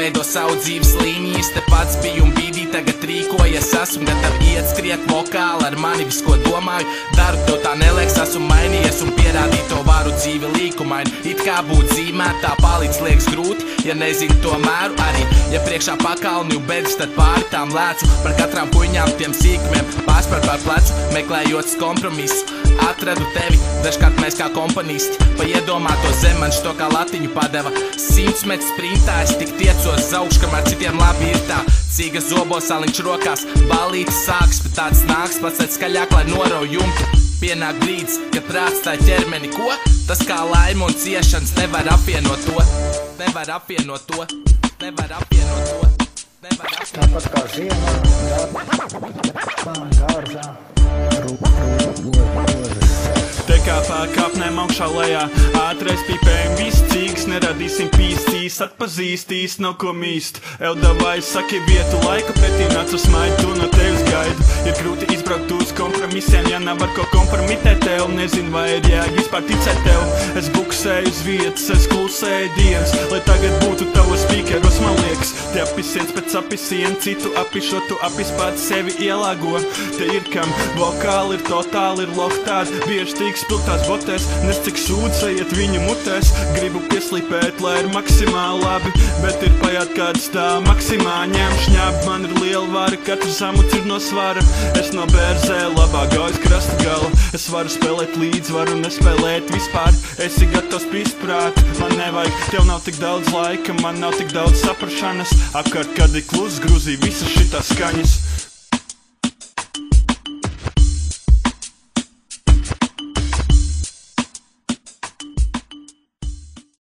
veido savu dzīves līnijas. Te pats biju un bīdī, tagad rīkojies. Esmu gatavi iet, skriet vokāli ar mani, visu, ko domāju. Daru to tā neliekas, esmu mainījies un pierādīt to varu dzīvi līkumaini. It kā būt zīmētā, palīdz liekas grūti, ja nezinu to mēru arī. Ja priekšā pakalni un bedis, tad pāri tām lēcu. Par katrām puiņām, tiem sīkumiem, pārspēr pār plecu, meklējot kompromisu. Atradu tevi, dažkārt mēs kā komponisti. Pa iedomāto zem man što kā latiņu padeva. 100 metru sprintā es tik tiecos uz augšu, kamēr citiem labi ir tā. Cīga zobos, aliņš rokās, balītis sāks, bet tāds nāks, pats skaļāk, lai norauj jumtu. Pienāk brīdis, kad prāts tā ķermeni, ko? Tas kā laima un ciešanas nevar apvienot to. Nevar apvienot to. Nevar apvienot to. Tāpat kā ziemā, dārzā, Te kā pārkāpnēm augšā lejā, ātrais pīpējam, viss cīgas, neradīsim pīstīs, atpazīstīs, nav ko mīst. Eldavai saki vietu, laiku pretī nāc uz smaidu, tu no tevis gaidu. Ir grūti izbraukt uz kompromisiem, ja nav ar ko kompromitēt tev. Nezinu, vai ir jēga vispār ticēt tev. Es buksēju uz vietas, es klusēju dienas, lai tagad būtu tavos spīkeros, man liekas. Te apisiens pēc apisiena, citu apišot, tu apis pats sevi ielāgo. Te ir kam vokāli, ir totāli, ir lohtādi, bieži tīk spilgtās botēs, nes cik sūds ejiet viņu mutēs. Gribu pieslīpēt, lai ir maksimāli labi, bet ir pajāt kāds tā maksimā. Ņem šņābi, man ir liela vara, katrs amuts ir no svara. Es no bērzē, labā gaujas krasta gala. Es varu spēlēt līdz, varu nespēlēt vispār. Esi gatavs pisprāt, man nevajag, tev nav tik daudz laika, man nav tik daudz saprašanas. Apkārt, kad ir klus, grūzī visas šitās skaņas.